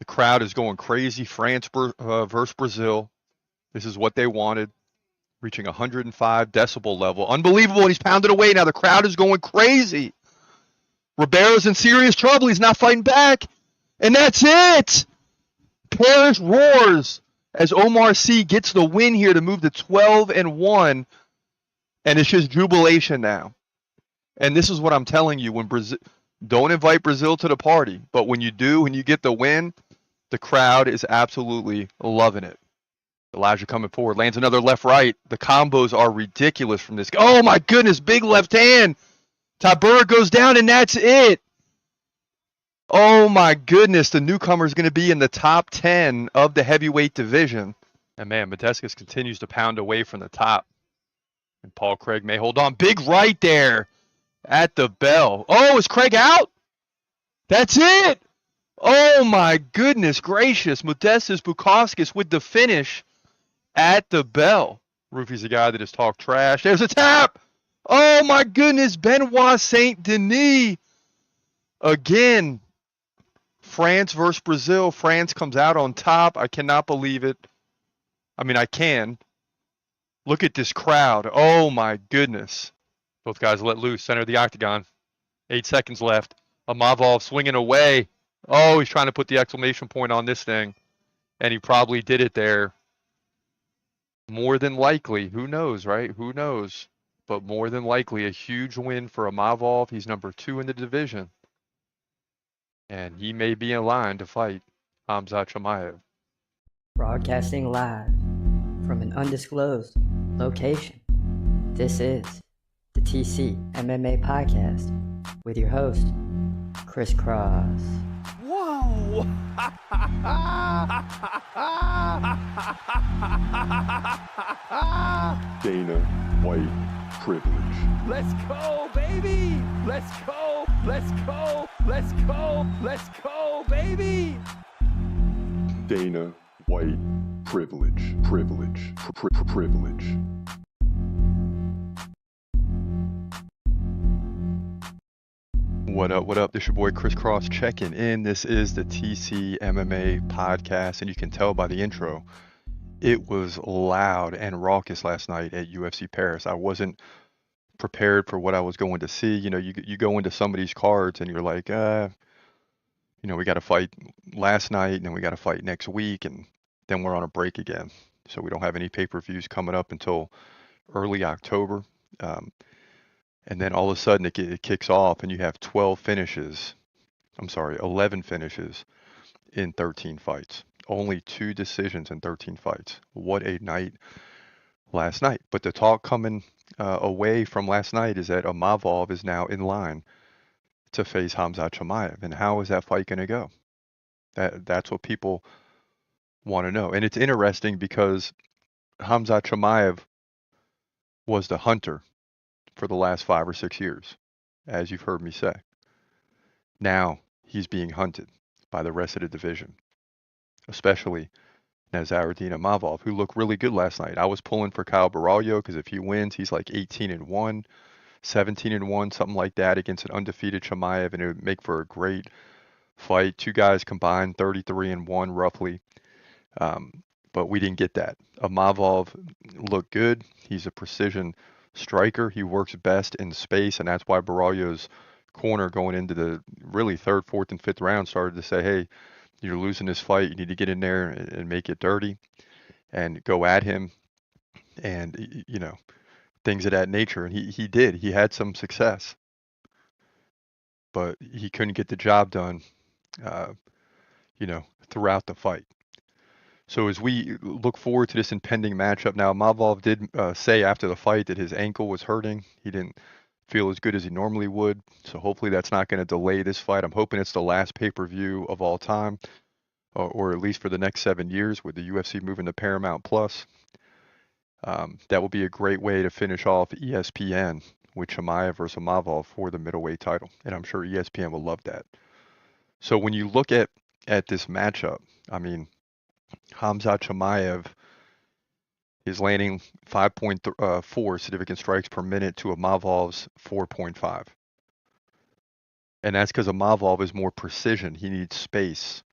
crowd is going crazy. France versus Brazil. This is what they wanted, reaching 105 decibel level. Unbelievable, and he's pounded away. Now the crowd is going crazy. Ribeiro's in serious trouble. He's not fighting back. And that's it. Paris roars as Omar Sy gets the win here to move to 12-1. And it's just jubilation now. And this is what I'm telling you. When Brazil, don't invite Brazil to the party. But when you do, and you get the win, the crowd is absolutely loving it. Elijah coming forward, lands another left-right. The combos are ridiculous from this guy. Oh, my goodness, big left hand. Tybura goes down, and that's it. Oh, my goodness, the newcomer is going to be in the top 10 of the heavyweight division. And, man, Modestas continues to pound away from the top. And Paul Craig may hold on. Big right there at the bell. Oh, is Craig out? That's it. Oh, my goodness gracious. Modestas Bukauskas with the finish at the bell. Roofy's a guy that has talked trash. There's a tap. Oh, my goodness. Benoit Saint Denis. Again, France versus Brazil. France comes out on top. I cannot believe it. I mean, I can. Look at this crowd. Oh, my goodness. Both guys let loose. Center of the octagon. 8 seconds left. Amavov swinging away. Oh, he's trying to put the exclamation point on this thing. And he probably did it there. More than likely. Who knows, right? Who knows? But more than likely, a huge win for Amavov. He's number 2 in the division. And he may be in line to fight Khamzat Chimaev. Broadcasting live from an undisclosed location. This is the TCMMA podcast with your host, Chris Cross. Whoa! Dana White privilege. Let's go, baby! Let's go! Let's go! Let's go! Let's go, baby! Dana White privilege. Privilege. What up, what up? This your boy Chris Cross checking in. This is the TCMMA podcast, and you can tell by the intro, it was loud and raucous last night at UFC Paris. I wasn't prepared for what I was going to see. You know, you go into somebody's cards and you're like, we got to fight last night, and then we got to fight next week, and then we're on a break again. So we don't have any pay-per-views coming up until early October. And then all of a sudden it kicks off, and you have 11 finishes in 13 fights. Only 2 decisions in 13 fights. What a night last night. But the talk coming away from last night is that Amavov is now in line to face Khamzat Chimaev. And how is that fight going to go? That's what people want to know. And it's interesting because Khamzat Chimaev was the hunter for the last 5 or 6 years, as you've heard me say. Now he's being hunted by the rest of the division, especially Nazaruddin Amavov, who looked really good last night. I was pulling for Kyle Baralho because if he wins, he's like 18-1, 17-1, something like that against an undefeated Chimaev, and it would make for a great fight. 2 guys combined, 33-1 roughly. But we didn't get that. Amavov looked good. He's a precision striker. He works best in space, and that's why Baralho's corner going into the really 3rd, 4th, and 5th round started to say, hey, you're losing this fight. You need to get in there and make it dirty and go at him and, things of that nature. And he did. He had some success, but he couldn't get the job done, throughout the fight. So as we look forward to this impending matchup, now Amavov did say after the fight that his ankle was hurting. He didn't feel as good as he normally would. So hopefully that's not going to delay this fight. I'm hoping it's the last pay-per-view of all time, or at least for the next 7 years with the UFC moving to Paramount Plus. That will be a great way to finish off ESPN with Chimaev versus Amavov for the middleweight title. And I'm sure ESPN will love that. So when you look at this matchup, I mean, Khamzat Chimaev is landing 5.4 significant strikes per minute to Amavov's 4.5. And that's because Amavov is more precision. He needs space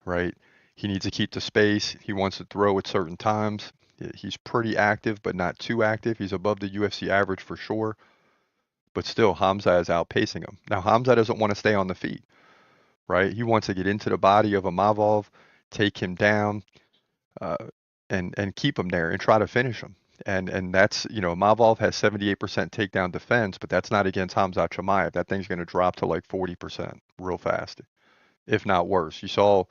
right? He needs to keep the space. He wants to throw at certain times. He's pretty active, but not too active. He's above the UFC average for sure, but still, Hamza is outpacing him. Now, Hamza doesn't want to stay on the feet, right? He wants to get into the body of Imavov, take him down, uh, and keep him there and try to finish him. And that's, Imavov has 78% takedown defense, but that's not against Hamza Chimaev. That thing's going to drop to like 40% real fast, if not worse. You saw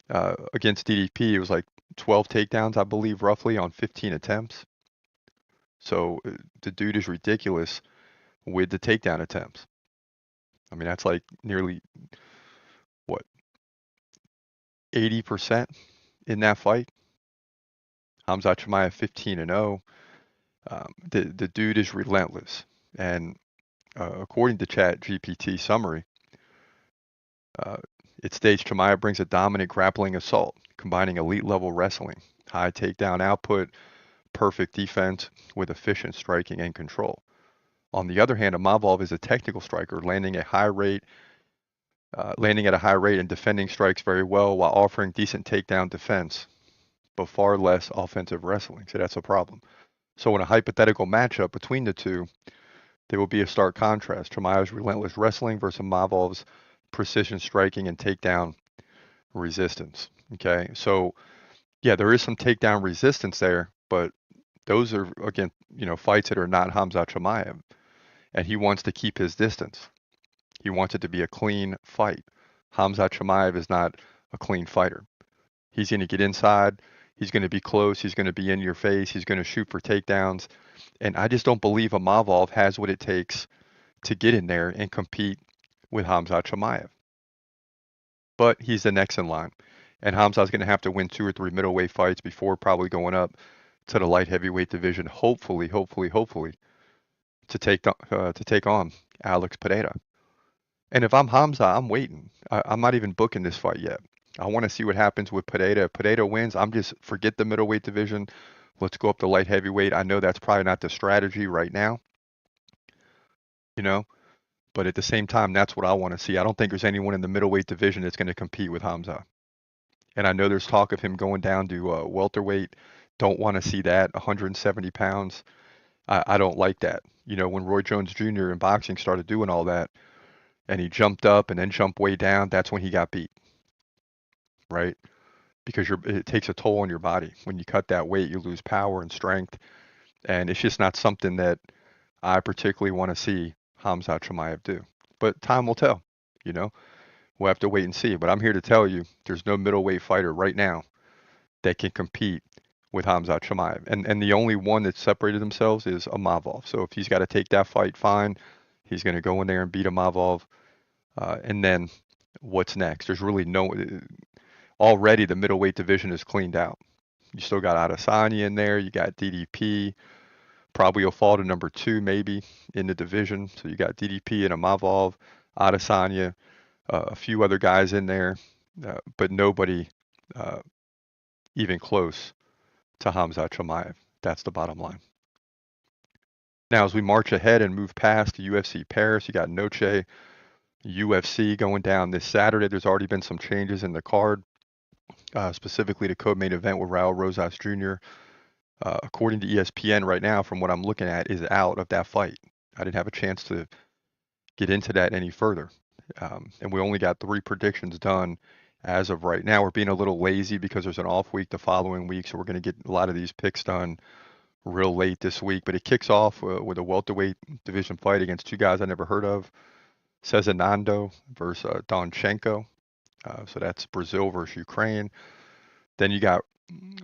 against DDP, it was like 12 takedowns, I believe, roughly on 15 attempts. So the dude is ridiculous with the takedown attempts. I mean, that's like nearly, what, 80% in that fight. Hamza Chimaev 15-0. The dude is relentless. And according to Chat GPT summary, it states Chimaev brings a dominant grappling assault, combining elite level wrestling, high takedown output, perfect defense with efficient striking and control. On the other hand, Imavov is a technical striker, landing at a high rate and defending strikes very well while offering decent takedown defense, but far less offensive wrestling. So that's a problem. So in a hypothetical matchup between the two, there will be a stark contrast. Chimaev's relentless wrestling versus Imavov's precision striking and takedown resistance. Okay, so yeah, there is some takedown resistance there, but those are, again, fights that are not Hamza Chimaev, and he wants to keep his distance. He wants it to be a clean fight. Hamza Chimaev is not a clean fighter. He's going to get inside. He's going to be close. He's going to be in your face. He's going to shoot for takedowns. And I just don't believe Imavov has what it takes to get in there and compete with Hamza Chimaev. But he's the next in line. And Hamza's going to have to win 2 or 3 middleweight fights before probably going up to the light heavyweight division, hopefully, to take on Alex Pereira. And if I'm Hamza, I'm waiting. I'm not even booking this fight yet. I want to see what happens with Pereira. If Pereira wins, I'm just forget the middleweight division. Let's go up to light heavyweight. I know that's probably not the strategy right now, but at the same time, that's what I want to see. I don't think there's anyone in the middleweight division that's going to compete with Hamza. And I know there's talk of him going down to welterweight. Don't want to see that. 170 pounds. I don't like that. When Roy Jones Jr. in boxing started doing all that, and he jumped up and then jumped way down, that's when he got beat, right? Because it takes a toll on your body. When you cut that weight, you lose power and strength, and it's just not something that I particularly want to see Hamza Chimaev do. But time will tell, We'll have to wait and see. But I'm here to tell you, there's no middleweight fighter right now that can compete with Hamza Chimaev. And the only one that separated themselves is Imavov. So if he's got to take that fight, fine. He's going to go in there and beat Imavov. And then what's next? There's really already the middleweight division is cleaned out. You still got Adesanya in there. You got DDP. Probably will fall to number 2 maybe in the division. So you got DDP and Imavov, Adesanya, a few other guys in there, but nobody even close to Hamza Chimaev. That's the bottom line. Now, as we march ahead and move past UFC Paris, you got Noche UFC going down this Saturday. There's already been some changes in the card, specifically the co-main event with Raul Rosas Jr. According to ESPN right now, from what I'm looking at, is out of that fight. I didn't have a chance to get into that any further. And we only got 3 predictions done as of right now. We're being a little lazy because there's an off week the following week, so we're going to get a lot of these picks done real late this week. But it kicks off with a welterweight division fight against 2 guys I never heard of. Cezinando versus Donchenko. So that's Brazil versus Ukraine. Then you got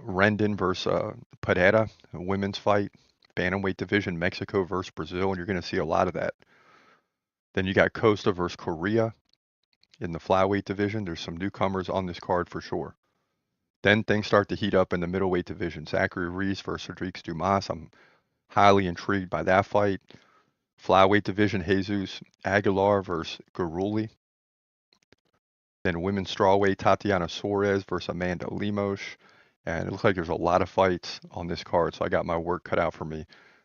Rendon versus Pereira, a women's fight. Bantamweight division, Mexico versus Brazil, and you're going to see a lot of that. Then you got Costa versus Korea in the flyweight division. There's some newcomers on this card for sure. Then things start to heat up in the middleweight division. Zachary Reese versus Cedric Dumas. I'm highly intrigued by that fight. Flyweight division, Jesus Aguilar versus Garuli. Then women's strawweight, Tatiana Suarez versus Amanda Lemos. And it looks like there's a lot of fights on this card, so I got my work cut out for me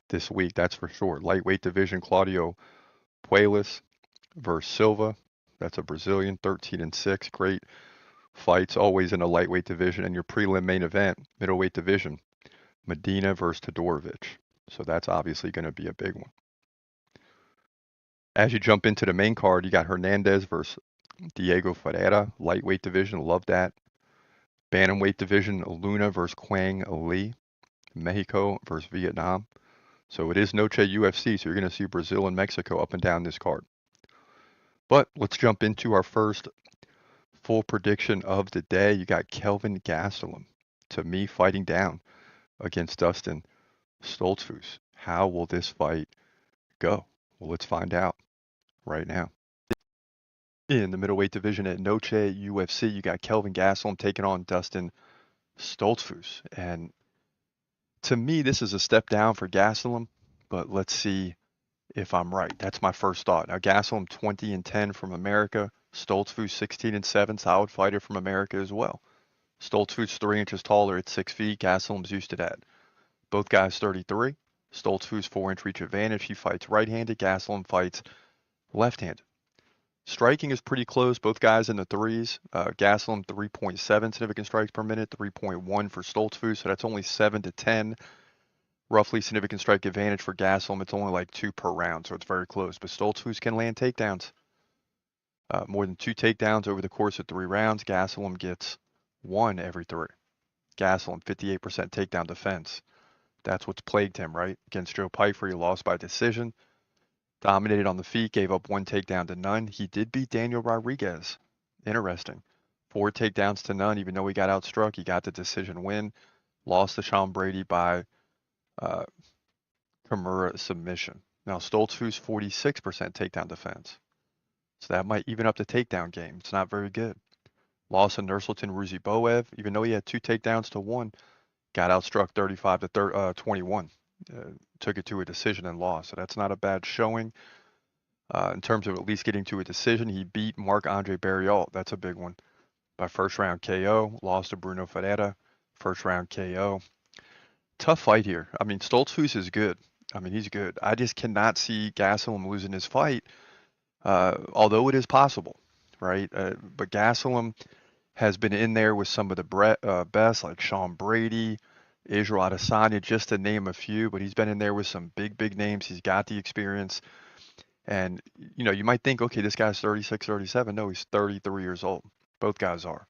this week, that's for sure. Lightweight division, Claudio Puelles versus Silva. That's a Brazilian, 13-6. Great fights always in the lightweight division, and your prelim main event, middleweight division, Medina versus Todorovic. So that's obviously going to be a big one. As you jump into the main card, you got Hernandez versus Diego Ferreira, lightweight division. Love that. Bantamweight division, Luna versus Quang Lee, Mexico versus Vietnam. So it is Noche UFC, so you're going to see Brazil and Mexico up and down this card. But let's jump into our first full prediction of the day. You got Kelvin Gastelum, to me, fighting down against Dustin Stoltzfus. How will this fight go? Well, let's find out right now. In the middleweight division at Noche UFC, you got Kelvin Gastelum taking on Dustin Stoltzfus. And to me, this is a step down for Gastelum, but let's see if I'm right. That's my first thought. Now, Gastelum 20-10 from America. Stoltzfus 16-7, solid fighter from America as well. Stoltzfus 3 inches taller at 6 feet. Gastelum's used to that. Both guys 33. Stoltzfus 4-inch reach advantage. He fights right-handed. Gastelum fights left-handed. Striking is pretty close. Both guys in the threes. Gastelum 3.7 significant strikes per minute, 3.1 for Stoltzfus. So that's only 7 to 10. Roughly significant strike advantage for Gastelum. It's only like 2 per round, so it's very close. But Stoltzfus can land takedowns. More than 2 takedowns over the course of 3 rounds. Gastelum gets 1 every 3. Gastelum 58% takedown defense. That's what's plagued him, right? Against Joe Pyfer, he lost by decision. Dominated on the feet, gave up 1 takedown to none. He did beat Daniel Rodriguez. Interesting. 4 takedowns to none, even though he got outstruck. He got the decision win. Lost to Sean Brady by Kimura submission. Now, Stoltzfus 46% takedown defense. So that might even up the takedown game. It's not very good. Lost to Nursultan Ruziboev, even though he had 2 takedowns to 1. Got outstruck 35 to 21. Took it to a decision and lost. So that's not a bad showing. In terms of at least getting to a decision, he beat Marc-Andre Barriault. That's a big one. By first round KO. Lost to Bruno Ferreira. First round KO. Tough fight here. I mean, Stoltzfus is good. I mean, he's good. I just cannot see Gastelum losing his fight, although it is possible, right? But Gastelum has been in there with some of the best, like Sean Brady, Israel Adesanya, just to name a few, but he's been in there with some big names. He's got the experience. And, you know, you might think, okay, this guy's 36, 37. No, he's 33 years old. Both guys are.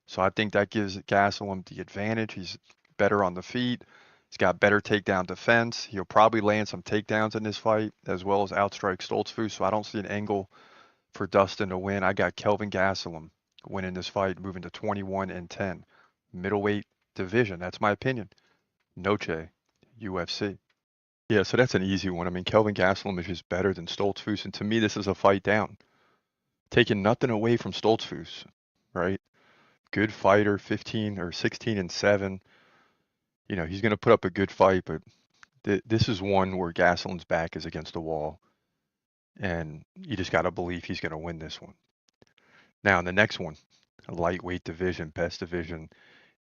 So I think that gives Gastelum the advantage. He's better on the feet. He's got better takedown defense. He'll probably land some takedowns in this fight, as well as outstrike Stoltzfus. So I don't see an angle for Dustin to win. I got Kelvin Gastelum winning this fight, moving to 21-10. Middleweight division. That's my opinion. Noche UFC. Yeah, so that's an easy one. I mean, Kelvin Gastelum is just better than Stoltzfus, and to me, this is a fight down. Taking nothing away from Stoltzfus, right? Good fighter, 15 or 16-7. You know, he's going to put up a good fight, but this is one where Gastelum's back is against the wall, and you just got to believe he's going to win this one. Now, in the next one, a lightweight division, best division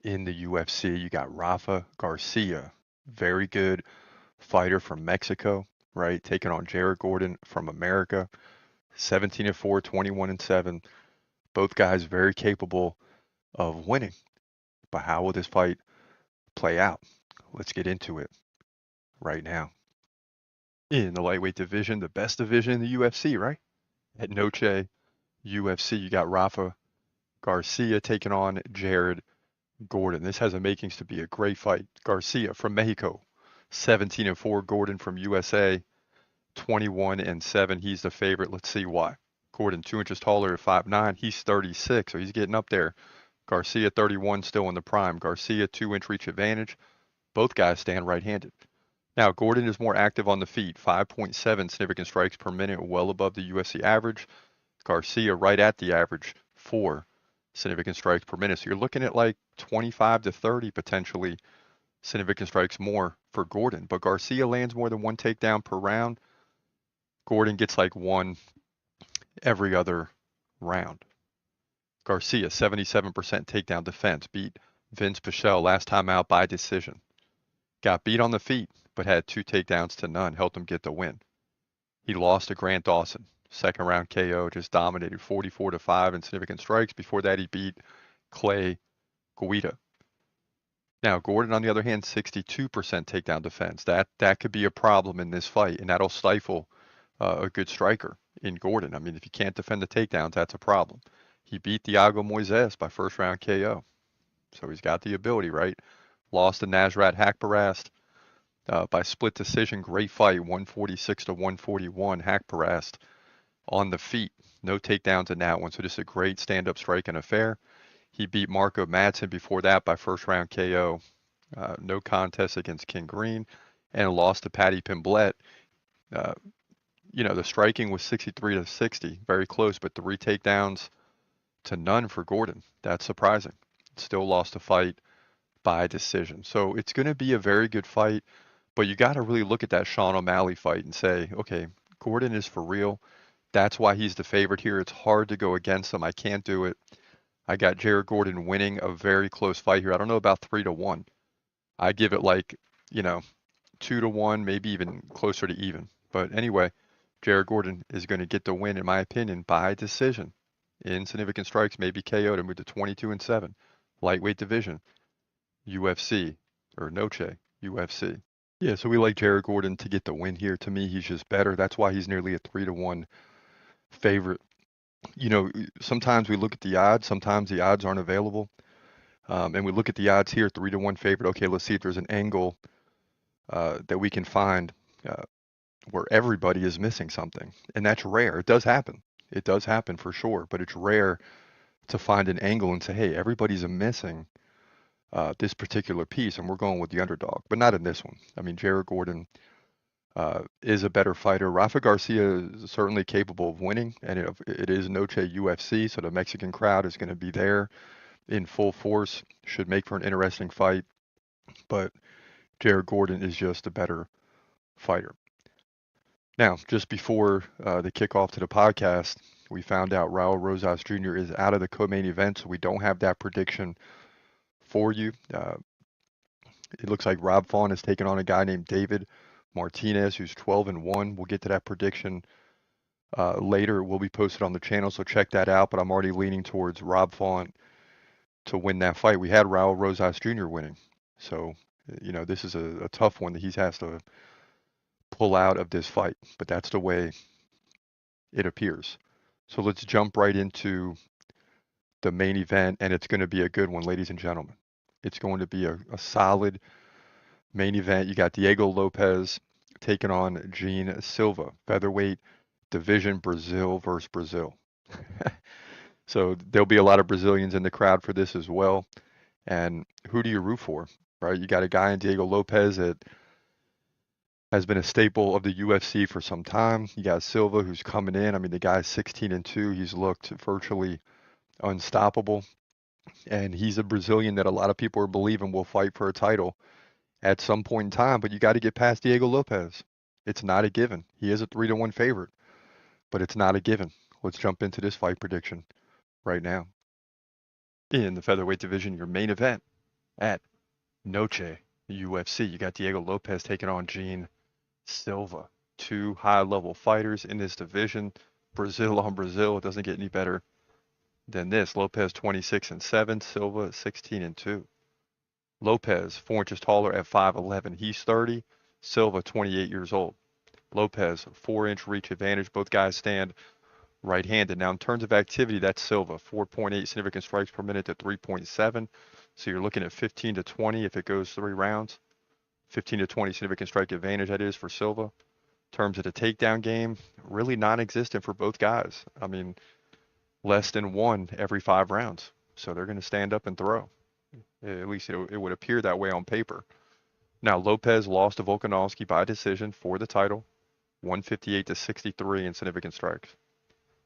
in the UFC, you got Rafa Garcia, very good fighter from Mexico, right? Taking on Jared Gordon from America, 17-4, 21-7. Both guys very capable of winning. But how will this fight play out? Let's get into it right now. In the lightweight division, the best division in the UFC, right? At Noche UFC, you got Rafa Garcia taking on Jared Gordon. This has the makings to be a great fight. Garcia from Mexico, 17-4. Gordon from USA, 21-7. He's the favorite. Let's see why. Gordon 2 inches taller at 5'9". He's 36, so he's getting up there. Garcia 31, still in the prime. Garcia 2-inch reach advantage. Both guys stand right-handed. Now, Gordon is more active on the feet, 5.7 significant strikes per minute, well above the UFC average. Garcia right at the average, 4 significant strikes per minute. So you're looking at like 25 to 30 potentially significant strikes more for Gordon. But Garcia lands more than 1 takedown per round. Gordon gets like 1 every other round. Garcia, 77% takedown defense, beat Vince Pichel last time out by decision. Got beat on the feet, but had 2 takedowns to none, helped him get the win. He lost to Grant Dawson, second round KO, just dominated 44-5 in significant strikes. Before that, he beat Clay Guida. Now, Gordon, on the other hand, 62% takedown defense. That could be a problem in this fight, and that'll stifle a good striker in Gordon. I mean, if you can't defend the takedowns, that's a problem. He beat Diego Moises by first round KO, so he's got the ability, right? Lost to Nasrat Hakparast by split decision. Great fight, 146 to 141. Hakparast on the feet. No takedowns in that one, so just a great stand-up striking affair. He beat Marco Madsen before that by first round KO. No contest against King Green, and lost to Paddy Pimblett. The striking was 63 to 60, very close, but 3 takedowns to none for Gordon. That's surprising. Still lost a fight by decision. So it's going to be a very good fight, but you got to really look at that Sean O'Malley fight and say, okay, Gordon is for real. That's why he's the favorite here. It's hard to go against him. I can't do it. I got Jared Gordon winning a very close fight here. I don't know about 3 to 1. I give it 2 to 1, maybe even closer to even. But anyway, Jared Gordon is going to get the win, in my opinion, by decision. In significant strikes, maybe KO to move to 22-7. Lightweight division, UFC, or Noche UFC. Yeah, so we like Jared Gordon to get the win here. To me, he's just better. That's why he's nearly a 3 to 1 favorite. Sometimes we look at the odds. Sometimes the odds aren't available. And we look at the odds here, 3 to 1 favorite. Okay, let's see if there's an angle that we can find where everybody is missing something. And that's rare. It does happen. It does happen for sure. But it's rare to find an angle and say, hey, everybody's missing this particular piece, and we're going with the underdog. But not in this one. I mean, Jared Gordon is a better fighter. Rafa Garcia is certainly capable of winning, and it is Noche UFC, so the Mexican crowd is going to be there in full force. Should make for an interesting fight, but Jared Gordon is just a better fighter. Now, just before the kickoff to the podcast, we found out Raul Rosas Jr. is out of the co-main event, so we don't have that prediction for you. It looks like Rob Font is taking on a guy named David Martinez, who's 12-1. We'll get to that prediction later. It will be posted on the channel, so check that out. But I'm already leaning towards Rob Font to win that fight. We had Raul Rosas Jr. winning. So, this is a tough one that he has to pull out of this fight. But that's the way it appears. So let's jump right into the main event, and it's going to be a good one, ladies and gentlemen. It's going to be a solid main event. You got Diego Lopes taking on Jean Silva, featherweight division, Brazil versus Brazil. So there'll be a lot of Brazilians in the crowd for this as well. And who do you root for, right? You got a guy in Diego Lopes that has been a staple of the UFC for some time. You got Silva, who's coming in. I mean, the guy's 16-2. He's looked virtually unstoppable. And he's a Brazilian that a lot of people are believing will fight for a title at some point in time, but you got to get past Diego Lopes. It's not a given. He is a 3 to 1 favorite, but it's not a given. Let's jump into this fight prediction right now. In the featherweight division, your main event at Noche UFC, you got Diego Lopes taking on Jean Silva. 2 high-level fighters in this division. Brazil on Brazil. It doesn't get any better than this. Lopes 26-7, Silva 16-2. Lopes 4 inches taller at 5'11". He's 30. Silva 28 years old. Lopes 4-inch reach advantage. Both guys stand right-handed. Now in terms of activity, that's Silva 4.8 significant strikes per minute to 3.7. So you're looking at 15 to 20 if it goes 3 rounds. 15 to 20 significant strike advantage that is for Silva. In terms of the takedown game, really non-existent for both guys. I mean, less than 1 every 5 rounds. So they're going to stand up and throw. At least it would appear that way on paper. Now, Lopes lost to Volkanovski by decision for the title, 158-63 in significant strikes.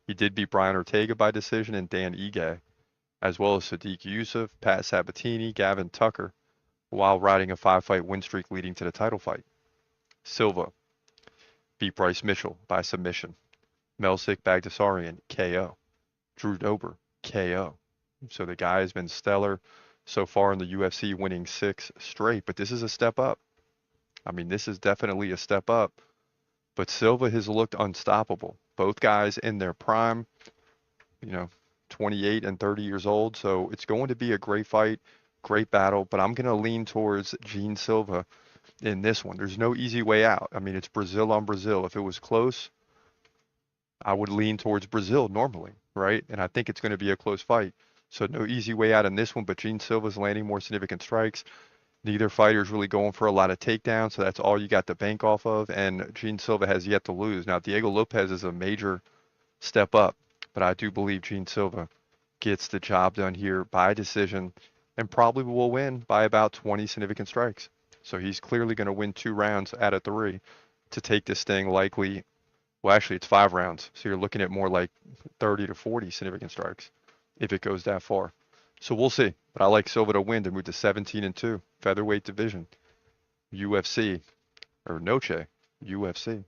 He did beat Brian Ortega by decision and Dan Ige, as well as Sadiq Youssef, Pat Sabatini, Gavin Tucker, while riding a 5-fight win streak leading to the title fight. Silva beat Bryce Mitchell by submission. Melsik Bagdasaryan, KO. Drew Dober, KO. So the guy has been stellar so far in the UFC, winning 6 straight. But this is a step up. I mean, this is definitely a step up. But Silva has looked unstoppable. Both guys in their prime. 28 and 30 years old. So it's going to be a great fight, great battle, but I'm going to lean towards Jean Silva in this one. There's no easy way out. I mean, it's Brazil on Brazil. If it was close, I would lean towards Brazil normally, right? And I think it's going to be a close fight. So no easy way out in this one, but Jean Silva's landing more significant strikes. Neither fighter's really going for a lot of takedowns, so that's all you got to bank off of. And Jean Silva has yet to lose. Now, Diego Lopes is a major step up, but I do believe Jean Silva gets the job done here by decision and probably will win by about 20 significant strikes. So he's clearly going to win 2 rounds out of 3 to take this thing likely. Well, actually, it's 5 rounds. So you're looking at more like 30 to 40 significant strikes if it goes that far. So we'll see. But I like Silva to win to move to 17-2, featherweight division, UFC, or Noche, UFC.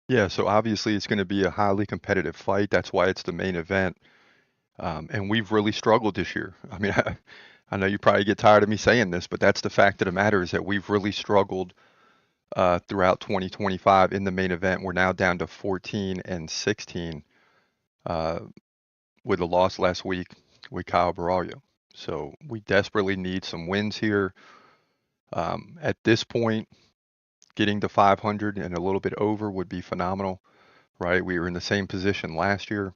Yeah, so obviously it's going to be a highly competitive fight. That's why it's the main event. And we've really struggled this year. I mean, I know you probably get tired of me saying this, but that's the fact of the matter is that we've really struggled throughout 2025 in the main event. We're now down to 14-16 with a loss last week with Kyle Baralho. So we desperately need some wins here. At this point, getting to 500 and a little bit over would be phenomenal, right? We were in the same position last year,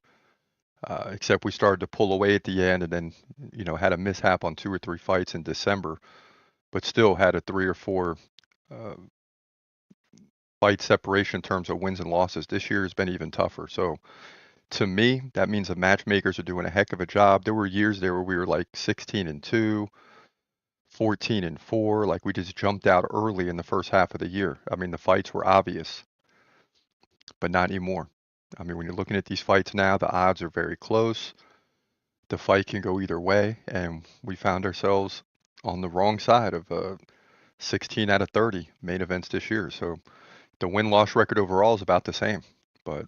except we started to pull away at the end and then, had a mishap on 2 or 3 fights in December, but still had a 3 or 4 fight separation in terms of wins and losses. This year has been even tougher. So to me, that means the matchmakers are doing a heck of a job. There were years there where we were like 16-2, 14-4, like we just jumped out early in the first half of the year. I mean, the fights were obvious, but not anymore. I mean, when you're looking at these fights now, the odds are very close. The fight can go either way, and we found ourselves on the wrong side of 16 out of 30 main events this year. So the win-loss record overall is about the same, but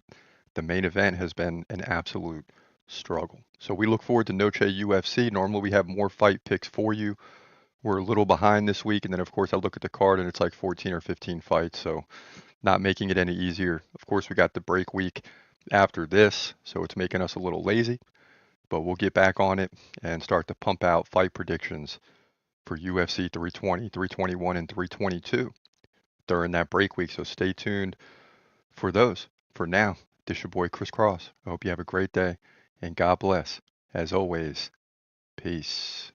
the main event has been an absolute struggle. So we look forward to Noche UFC. Normally we have more fight picks for you. We're a little behind this week, and then of course I look at the card and it's like 14 or 15 fights, so not making it any easier. Of course we got the break week after this, so it's making us a little lazy, but we'll get back on it and start to pump out fight predictions for UFC 320, 321, and 322 during that break week, so stay tuned for those. For now, this is your boy Chris Cross. I hope you have a great day, and God bless. As always, peace.